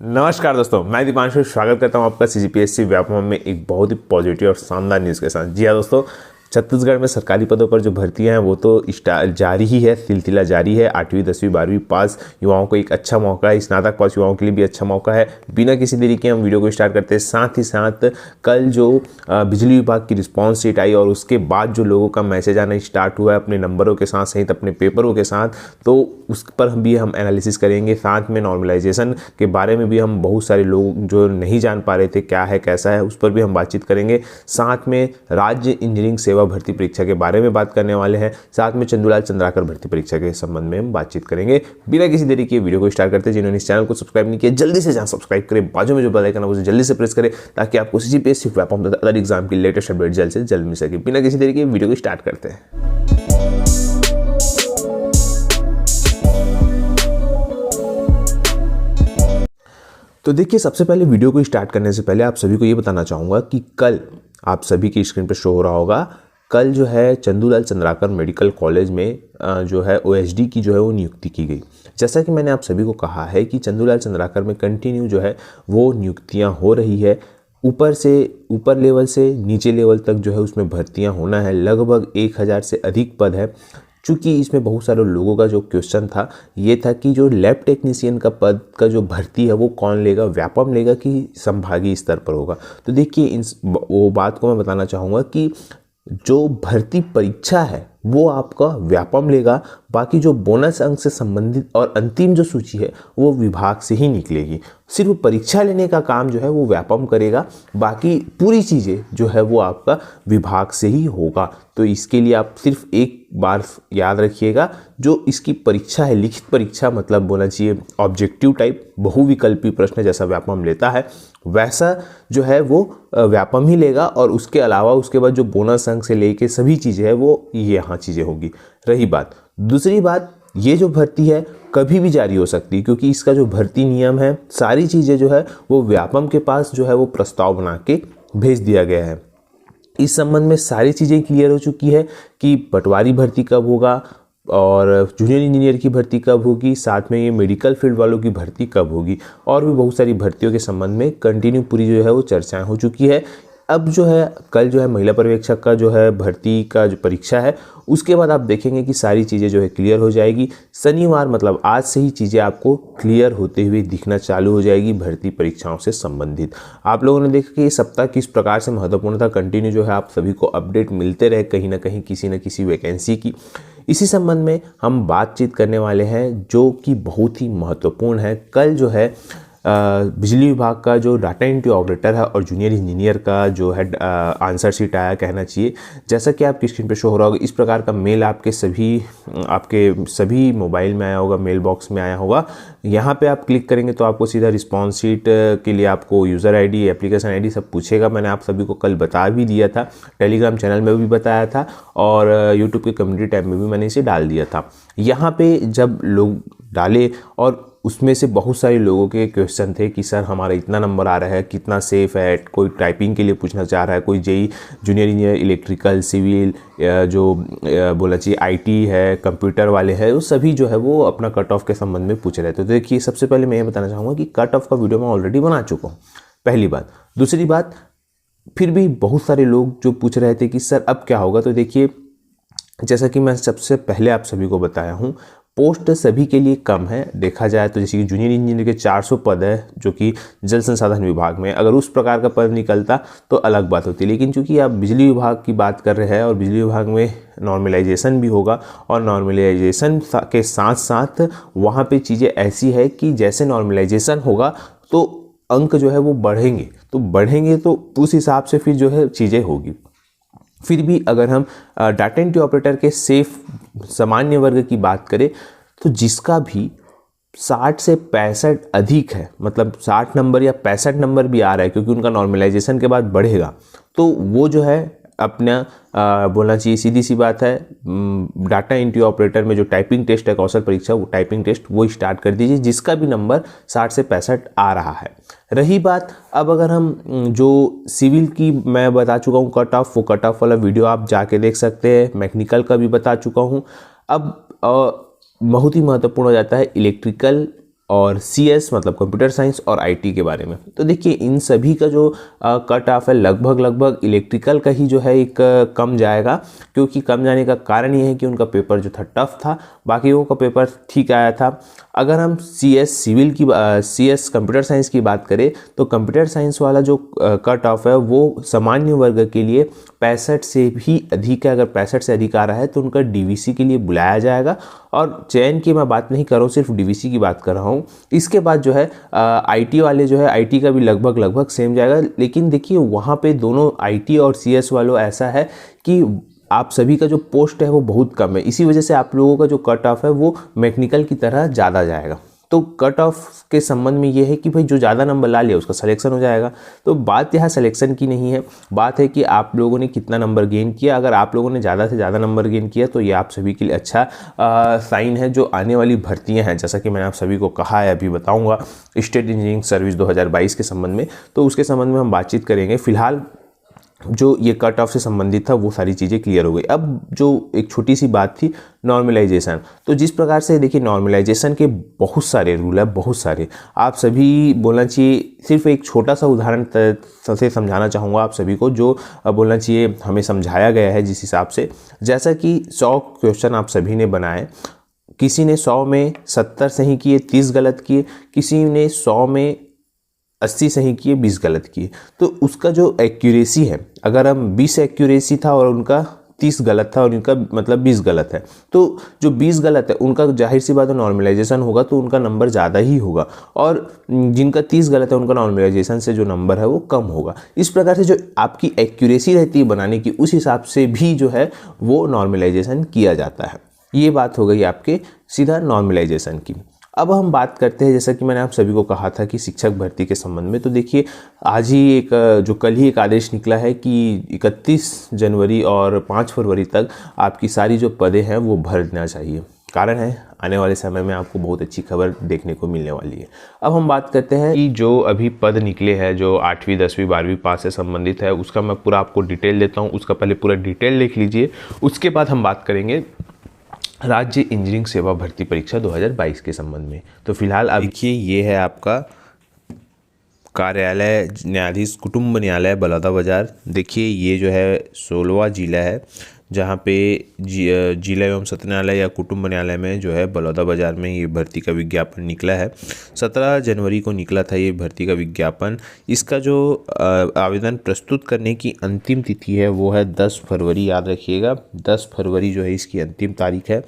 नमस्कार दोस्तों, मैं दीपांशु स्वागत करता हूं आपका सीजीपीएससी व्यापम में एक बहुत ही पॉजिटिव और शानदार न्यूज़ के साथ। जी हाँ दोस्तों, छत्तीसगढ़ में सरकारी पदों पर जो भर्तियां हैं वो तो जारी ही है, सिलसिला जारी है। 8वीं 10वीं 12वीं पास युवाओं को एक अच्छा मौका है, स्नातक पास युवाओं के लिए भी अच्छा मौका है। बिना किसी देरी के हम वीडियो को स्टार्ट करते हैं। साथ ही साथ कल जो बिजली विभाग की रिस्पॉन्स शीट आई और उसके बाद जो लोगों का मैसेज आना स्टार्ट हुआ है अपने नंबरों के साथ सहित अपने पेपरों के साथ, तो उस पर हम एनालिसिस करेंगे। साथ में नॉर्मलाइजेशन के बारे में भी हम बहुत सारे लोग जो नहीं जान पा रहे थे क्या है कैसा है उस पर भी हम बातचीत करेंगे। साथ में राज्य इंजीनियरिंग सेवा भर्ती परीक्षा के बारे में बात करने वाले हैं। साथ में चंदूलाल चंद्राकर भर्ती परीक्षा के संबंध में हम बातचीत करेंगे। बिना किसी देरी के वीडियो को स्टार्ट करते हैं। जिन्होंने इस चैनल को सब्सक्राइब नहीं किया जल्दी से जाएं सब्सक्राइब करें, बाजू में जो बेल आइकन है उसे जल्दी से प्रेस करें ताकि आपको सीजीपीएससी व्यापम तथा अदर एग्जाम की लेटेस्ट अपडेट जल्द से जल्द मिल सके। बिना किसी देरी के वीडियो को स्टार्ट करते हैं। तो देखिए, सबसे पहले वीडियो को स्टार्ट करने से पहले आप सभी को ये बताना चाहूँगा कि कल आप सभी की स्क्रीन पर शो हो रहा होगा, कल जो है चंदूलाल चंद्राकर मेडिकल कॉलेज में जो है ओएसडी की जो है वो नियुक्ति की गई। जैसा कि मैंने आप सभी को कहा है कि चंदूलाल चंद्राकर में कंटिन्यू जो है वो नियुक्तियाँ हो रही है। ऊपर लेवल से नीचे लेवल तक जो है उसमें भर्तियाँ होना है। लगभग 1000 से अधिक पद है। चूँकि इसमें बहुत सारे लोगों का जो क्वेश्चन था ये था कि जो लैब टेक्नीशियन का पद का जो भर्ती है वो कौन लेगा, व्यापम लेगा कि संभागीय स्तर पर होगा। तो देखिए, वो बात को मैं बताना चाहूँगा कि जो भर्ती परीक्षा है वो आपका व्यापम लेगा। बाकी जो बोनस अंक से संबंधित और अंतिम जो सूची है वो विभाग से ही निकलेगी। सिर्फ परीक्षा लेने का काम जो है वो व्यापम करेगा, बाकी पूरी चीज़ें जो है वो आपका विभाग से ही होगा। तो इसके लिए आप सिर्फ एक बार याद रखिएगा, जो इसकी परीक्षा है लिखित परीक्षा, मतलब बोलना चाहिए ऑब्जेक्टिव टाइप बहुविकल्पी प्रश्न जैसा व्यापम लेता है वैसा जो है वो व्यापम ही लेगा। और उसके अलावा उसके बाद जो बोनस अंक से लेके सभी चीज़ें हैं वो यहाँ चीज़ें होगी। रही बात, दूसरी बात, ये जो भर्ती है कभी भी जारी हो सकती है क्योंकि इसका जो भर्ती नियम है सारी चीज़ें जो है वो व्यापम के पास जो है वो प्रस्ताव बना के भेज दिया गया है। इस संबंध में सारी चीज़ें क्लियर हो चुकी है कि पटवारी भर्ती कब होगा और जूनियर इंजीनियर की भर्ती कब होगी, साथ में ये मेडिकल फील्ड वालों की भर्ती कब होगी, और भी बहुत सारी भर्तियों के संबंध में कंटिन्यू पूरी जो है वो चर्चाएं हो चुकी है। अब जो है कल जो है महिला पर्यवेक्षक का जो है भर्ती का जो परीक्षा है उसके बाद आप देखेंगे कि सारी चीज़ें जो है क्लियर हो जाएगी। शनिवार मतलब आज से ही चीज़ें आपको क्लियर होते हुए दिखना चालू हो जाएगी भर्ती परीक्षाओं से संबंधित। आप लोगों ने देखा कि ये सप्ताह किस प्रकार से महत्वपूर्ण था। कंटिन्यू जो है आप सभी को अपडेट मिलते रहे कहीं ना कहीं किसी न किसी वैकेंसी की। इसी संबंध में हम बातचीत करने वाले हैं जो कि बहुत ही महत्वपूर्ण है। कल जो है बिजली विभाग का जो डाटा एंट्री ऑपरेटर है और जूनियर इंजीनियर का जो है आंसर शीट आया कहना चाहिए। जैसा कि आपकी स्क्रीन पे शो हो रहा होगा, इस प्रकार का मेल आपके सभी मोबाइल में आया होगा, मेल बॉक्स में आया होगा। यहाँ पे आप क्लिक करेंगे तो आपको सीधा रिस्पॉन्स शीट के लिए आपको यूज़र आईडी, एप्लीकेशन आईडी सब पूछेगा। मैंने आप सभी को कल बता भी दिया था, टेलीग्राम चैनल में भी बताया था और यूट्यूब के कम्युनिटी टैब में भी मैंने इसे डाल दिया था। यहाँ पे जब लोग डाले और उसमें से बहुत सारे लोगों के क्वेश्चन थे कि सर हमारा इतना नंबर आ रहा है, कितना सेफ़ है, कोई टाइपिंग के लिए पूछना चाह रहा है, कोई JE junior engineer electrical civil जो बोला चाहिए आईटी है, कंप्यूटर वाले हैं, वो सभी जो है वो अपना कट ऑफ के संबंध में पूछ रहे थे। तो देखिए, सबसे पहले मैं ये बताना चाहूँगा कि कट ऑफ का वीडियो मैं ऑलरेडी बना चुका हूँ, पहली बात। दूसरी बात, फिर भी बहुत सारे लोग जो पूछ रहे थे कि सर अब क्या होगा, तो देखिए जैसा कि मैं सबसे पहले आप सभी को बताया हूँ, पोस्ट सभी के लिए कम है। देखा जाए तो जैसे कि जूनियर इंजीनियर के 400 पद है जो कि जल संसाधन विभाग में, अगर उस प्रकार का पद निकलता तो अलग बात होती। लेकिन चूंकि आप बिजली विभाग की बात कर रहे हैं और बिजली विभाग में नॉर्मलाइजेशन भी होगा और नॉर्मलाइजेशन के साथ साथ वहाँ पे चीज़ें ऐसी है कि जैसे नॉर्मलाइजेशन होगा तो अंक जो है वो बढ़ेंगे तो उस हिसाब से फिर जो है चीज़ें होगी। फिर भी अगर हम डाटा एंट्री ऑपरेटर के सेफ सामान्य वर्ग की बात करें तो जिसका भी 60 से 65 अधिक है, मतलब 60 नंबर या 65 नंबर भी आ रहा है क्योंकि उनका नॉर्मलाइजेशन के बाद बढ़ेगा, तो वो जो है अपना बोलना चाहिए, सीधी सी बात है, डाटा एंट्री ऑपरेटर में जो टाइपिंग टेस्ट है कौशल परीक्षा, वो टाइपिंग टेस्ट वो स्टार्ट कर दीजिए जिसका भी नंबर 60 से 65 आ रहा है। रही बात, अब अगर हम जो सिविल की मैं बता चुका हूँ कट ऑफ, वो कट ऑफ वाला वीडियो आप जाके देख सकते हैं। मैकेनिकल का भी बता चुका हूँ। अब बहुत ही महत्वपूर्ण हो जाता है इलेक्ट्रिकल और CS मतलब कंप्यूटर साइंस और IT के बारे में। तो देखिए इन सभी का जो कट ऑफ है लगभग इलेक्ट्रिकल का ही जो है एक कम जाएगा, क्योंकि कम जाने का कारण ये है कि उनका पेपर जो था टफ था, बाकियों का पेपर ठीक आया था। अगर हम CS कंप्यूटर साइंस की बात करें तो कंप्यूटर साइंस वाला जो कट ऑफ है वो सामान्य वर्ग के लिए 65 से भी अधिक है। अगर 65 से अधिक आ रहा है तो उनका DVC के लिए बुलाया जाएगा। और चयन की मैं बात नहीं कर रहा हूँ, सिर्फ DVC की बात कर रहा हूँ। इसके बाद जो है IT वाले जो है IT का भी लगभग सेम जाएगा। लेकिन देखिए वहाँ पे दोनों IT और CS वालों ऐसा है कि आप सभी का जो पोस्ट है वो बहुत कम है, इसी वजह से आप लोगों का जो कट ऑफ है वो मैकेनिकल की तरह ज़्यादा जाएगा। तो कट ऑफ के संबंध में ये है कि भाई जो ज़्यादा नंबर ला लिया उसका सिलेक्शन हो जाएगा। तो बात यहाँ सिलेक्शन की नहीं है, बात है कि आप लोगों ने कितना नंबर गेन किया। अगर आप लोगों ने ज़्यादा से ज़्यादा नंबर गेन किया तो ये आप सभी के लिए अच्छा साइन है। जो आने वाली भर्तियाँ हैं, जैसा कि मैंने आप सभी को कहा है, अभी बताऊँगा स्टेट इंजीनियरिंग सर्विस 2022 के संबंध में, तो उसके संबंध में हम बातचीत करेंगे। फिलहाल जो ये कट ऑफ से संबंधित था वो सारी चीज़ें क्लियर हो गई। अब जो एक छोटी सी बात थी नॉर्मलाइजेशन, तो जिस प्रकार से देखिए नॉर्मलाइजेशन के बहुत सारे रूल है, बहुत सारे, आप सभी बोलना चाहिए। सिर्फ एक छोटा सा उदाहरण से समझाना चाहूँगा आप सभी को, जो बोलना चाहिए हमें समझाया गया है जिस हिसाब से। जैसा कि 100 क्वेश्चन आप सभी ने बनाए, किसी ने 100 में 70 सही किए, 30 गलत किए, किसी ने 100 में 80 सही किए, 20 गलत किए। तो उसका जो एक्यूरेसी है, अगर हम 20 एक्यूरेसी था और उनका 30 गलत था और इनका मतलब 20 गलत है, तो जो 20 गलत है उनका जाहिर सी बात है नॉर्मलाइजेशन होगा तो उनका नंबर ज़्यादा ही होगा, और जिनका 30 गलत है उनका नॉर्मलाइजेशन से जो नंबर है वो कम होगा। इस प्रकार से जो आपकी एक्यूरेसी रहती है बनाने की, उस हिसाब से भी जो है वो नॉर्मलाइजेशन किया जाता है। ये बात हो गई आपके सीधा नॉर्मलाइजेशन की। अब हम बात करते हैं, जैसा कि मैंने आप सभी को कहा था कि शिक्षक भर्ती के संबंध में, तो देखिए आज ही कल ही एक आदेश निकला है कि 31 जनवरी और 5 फरवरी तक आपकी सारी जो पदें हैं वो भर देना चाहिए। कारण है आने वाले समय में आपको बहुत अच्छी खबर देखने को मिलने वाली है। अब हम बात करते हैं कि जो अभी पद निकले हैं, जो 8वीं 10वीं 12वीं पास से संबंधित है, उसका मैं पूरा आपको डिटेल देता हूँ। उसका पहले पूरा डिटेल लिख लीजिए, उसके बाद हम बात करेंगे राज्य इंजीनियरिंग सेवा भर्ती परीक्षा 2022 के संबंध में। तो फिलहाल अब देखिए ये है आपका कार्यालय न्यायाधीश कुटुंब न्यायालय बलौदाबाजार। देखिए ये जो है 16वां जिला है, जहाँ पे जिला एवं सत्र न्यायालय या कुटुंब न्यायालय में जो है बलौदाबाजार में ये भर्ती का विज्ञापन निकला है। 17 जनवरी को निकला था ये भर्ती का विज्ञापन। इसका जो आवेदन प्रस्तुत करने की अंतिम तिथि है वो है 10 फरवरी, याद रखिएगा 10 फरवरी जो है इसकी अंतिम तारीख है।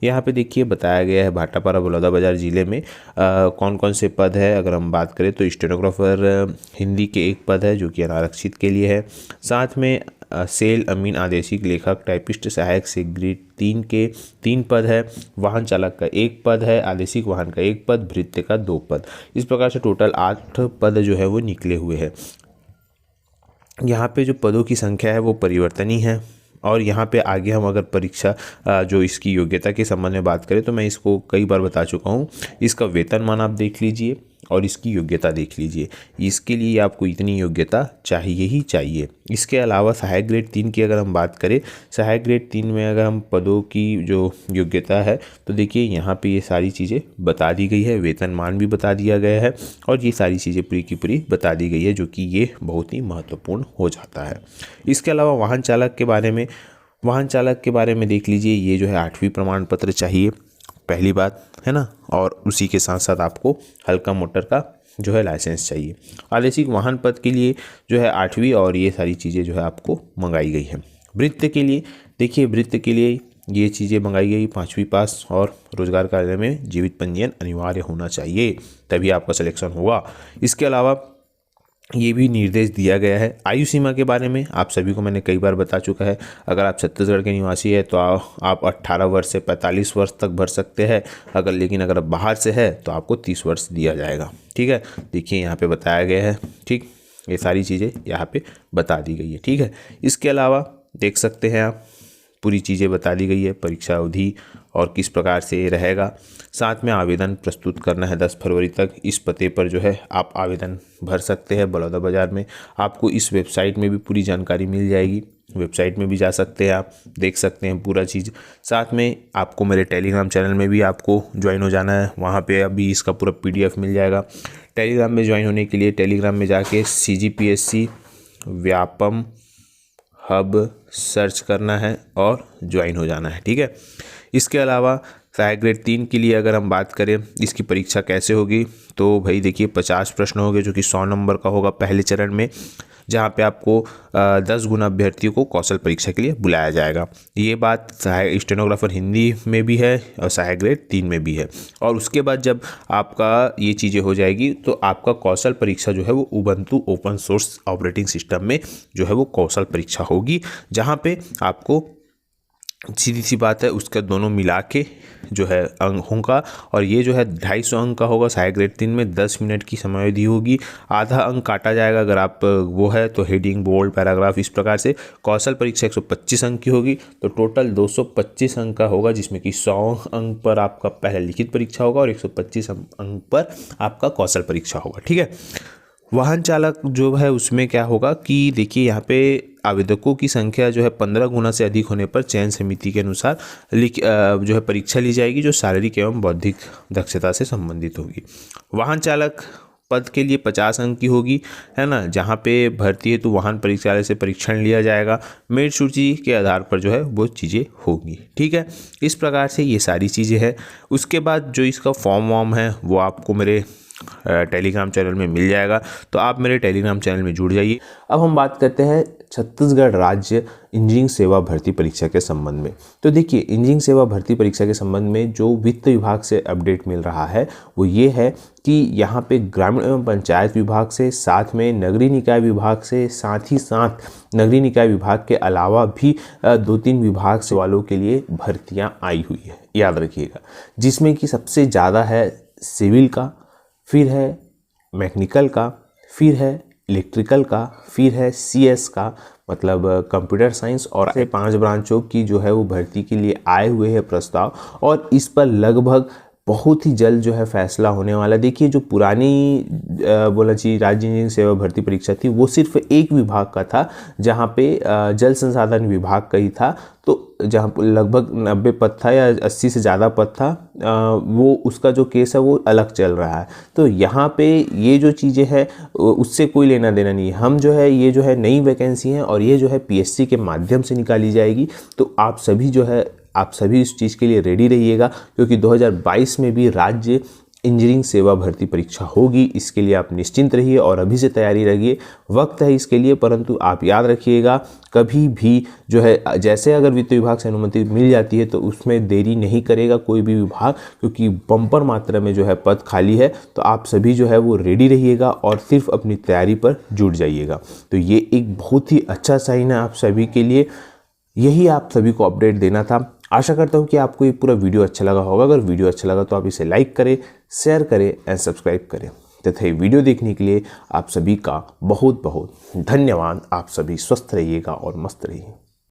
यहाँ पे देखिए बताया गया है भाटापारा बलौदाबाजार ज़िले में कौन कौन से पद है। अगर हम बात करें तो स्टेनोग्राफर हिंदी के एक पद है जो कि अनारक्षित के लिए है। साथ में सेल अमीन आदेशिक लेखक टाइपिस्ट सहायक से ग्रेड 3 के 3 पद है। वाहन चालक का 1 पद है, आदेशिक वाहन का 1 पद, भृत्य का 2 पद। इस प्रकार से टोटल 8 पद जो है वो निकले हुए हैं। यहाँ पे जो पदों की संख्या है वो परिवर्तनीय है। और यहाँ पे आगे हम अगर परीक्षा जो इसकी योग्यता के संबंध में बात करें तो मैं इसको कई बार बता चुका हूँ। इसका वेतनमान आप देख लीजिए और इसकी योग्यता देख लीजिए। इसके लिए आपको इतनी योग्यता चाहिए ही चाहिए। इसके अलावा सहायक ग्रेड 3 की अगर हम बात करें, सहायक ग्रेड 3 में अगर हम पदों की जो योग्यता है तो देखिए यहाँ पे ये सारी चीज़ें बता दी गई है, वेतनमान भी बता दिया गया है और ये सारी चीज़ें पूरी की पूरी बता दी गई है, जो कि ये बहुत ही महत्वपूर्ण हो जाता है। इसके अलावा वाहन चालक के बारे में देख लीजिए। ये जो है 8वीं प्रमाण पत्र चाहिए, पहली बात है ना, और उसी के साथ साथ आपको हल्का मोटर का जो है लाइसेंस चाहिए। आदेशिक वाहन पद के लिए जो है 8वीं और ये सारी चीज़ें जो है आपको मंगाई गई है। वृत्ति के लिए देखिए, वृत्ति के लिए ये चीज़ें मंगाई गई, 5वीं पास और रोजगार कार्य में जीवित पंजीयन अनिवार्य होना चाहिए, तभी आपका सिलेक्शन होगा। इसके अलावा ये भी निर्देश दिया गया है। आयु सीमा के बारे में आप सभी को मैंने कई बार बता चुका है। अगर आप छत्तीसगढ़ के निवासी है तो आप 18 वर्ष से 45 वर्ष तक भर सकते हैं। लेकिन अगर आप बाहर से है तो आपको 30 वर्ष दिया जाएगा। ठीक है, देखिए यहाँ पे बताया गया है। ठीक, ये सारी चीज़ें यहाँ पे बता दी गई है। ठीक है, इसके अलावा देख सकते हैं आप पूरी चीज़ें बता दी गई है, परीक्षा अवधि और किस प्रकार से ये रहेगा। साथ में आवेदन प्रस्तुत करना है 10 फरवरी तक। इस पते पर जो है आप आवेदन भर सकते हैं बलौदाबाजार में। आपको इस वेबसाइट में भी पूरी जानकारी मिल जाएगी। वेबसाइट में भी जा सकते हैं, आप देख सकते हैं पूरा चीज़। साथ में आपको मेरे टेलीग्राम चैनल में भी आपको ज्वाइन हो जाना है, वहाँ पे अभी इसका पूरा PDF मिल जाएगा। टेलीग्राम में ज्वाइन होने के लिए टेलीग्राम में जाके CGPSC व्यापम हब सर्च करना है और ज्वाइन हो जाना है, ठीक है। इसके अलावा सहायक ग्रेड 3 के लिए अगर हम बात करें इसकी परीक्षा कैसे होगी, तो भाई देखिए 50 प्रश्न होंगे जो कि 100 नंबर का होगा पहले चरण में, जहाँ पे आपको 10 गुना अभ्यर्थियों को कौशल परीक्षा के लिए बुलाया जाएगा। ये बात सहायक स्टेनोग्राफर हिंदी में भी है और सहायक ग्रेड 3 में भी है। और उसके बाद जब आपका ये चीज़ें हो जाएगी तो आपका कौशल परीक्षा जो है वो Ubuntu open source operating system में जो है वो कौशल परीक्षा होगी, जहाँ पे आपको सीधी सी बात है उसका दोनों मिला के जो है अंक होगा। और ये जो है 250 अंक का होगा। सहायक ग्रेड 3 में 10 मिनट की समयावधि होगी, आधा अंक काटा जाएगा अगर आप वो है तो हेडिंग, बोल्ड, पैराग्राफ, इस प्रकार से। कौशल परीक्षा 125 अंक की होगी, तो टोटल 225 अंक का होगा, जिसमें कि 100 अंक पर आपका पहला लिखित परीक्षा होगा और 125 अंक पर आपका कौशल परीक्षा होगा, ठीक है। वाहन चालक जो है उसमें क्या होगा कि देखिए यहाँ पे आवेदकों की संख्या जो है 15 गुना से अधिक होने पर चयन समिति के अनुसार जो है परीक्षा ली जाएगी, जो शारीरिक एवं बौद्धिक दक्षता से संबंधित होगी। वाहन चालक पद के लिए 50 अंक की होगी, है ना। जहाँ पे भर्ती है तो वाहन परीक्षालय से परीक्षण लिया जाएगा, मेरिट सूची के आधार पर जो है वो चीज़ें होंगी, ठीक है। इस प्रकार से ये सारी चीज़ें हैं। उसके बाद जो इसका फॉर्म वॉर्म है वो आपको मेरे टेलीग्राम चैनल में मिल जाएगा, तो आप मेरे टेलीग्राम चैनल में जुड़ जाइए। अब हम बात करते हैं छत्तीसगढ़ राज्य इंजीनियरिंग सेवा भर्ती परीक्षा के संबंध में। तो देखिए इंजीनियरिंग सेवा भर्ती परीक्षा के संबंध में जो वित्त विभाग से अपडेट मिल रहा है वो ये है कि यहाँ पे ग्रामीण एवं पंचायत विभाग से, साथ में नगरीय निकाय विभाग से, साथ ही साथ नगरीय निकाय विभाग के अलावा भी 2-3 विभाग से वालों के लिए भर्तियाँ आई हुई है, याद रखिएगा। जिसमें कि सबसे ज़्यादा है सिविल का, फिर है मैकेनिकल का, फिर है इलेक्ट्रिकल का, फिर है CS का, मतलब कंप्यूटर साइंस, और 5 ब्रांचों की जो है वो भर्ती के लिए आए हुए हैं प्रस्ताव। और इस पर लगभग बहुत ही जल्द जो है फैसला होने वाला। देखिए जो पुरानी बोला चाहिए राज्य इंजीनियरिंग सेवा भर्ती परीक्षा थी वो सिर्फ एक विभाग का था, जहाँ पे जल संसाधन विभाग का ही था, तो जहाँ लगभग 90 पद था या 80 से ज़्यादा पद था, वो उसका जो केस है वो अलग चल रहा है। तो यहाँ पे ये जो चीज़ें हैं उससे कोई लेना देना नहीं है। हम जो है ये जो है नई वैकेंसी हैं और ये जो है PSC के माध्यम से निकाली जाएगी। तो आप सभी इस चीज़ के लिए रेडी रहिएगा, क्योंकि 2022 में भी राज्य इंजीनियरिंग सेवा भर्ती परीक्षा होगी। इसके लिए आप निश्चिंत रहिए और अभी से तैयारी रखिए, वक्त है इसके लिए। परंतु आप याद रखिएगा कभी भी जो है जैसे अगर वित्त विभाग से अनुमति मिल जाती है तो उसमें देरी नहीं करेगा कोई भी विभाग, क्योंकि बम्पर मात्रा में जो है पद खाली है। तो आप सभी जो है वो रेडी रहिएगा और सिर्फ अपनी तैयारी पर जुट जाइएगा। तो ये एक बहुत ही अच्छा साइन है आप सभी के लिए, यही आप सभी को अपडेट देना था। आशा करता हूँ कि आपको ये पूरा वीडियो अच्छा लगा होगा। अगर वीडियो अच्छा लगा तो आप इसे लाइक करें, शेयर करें एंड सब्सक्राइब करें तथा ये वीडियो देखने के लिए आप सभी का बहुत बहुत धन्यवाद। आप सभी स्वस्थ रहिएगा और मस्त रहिए।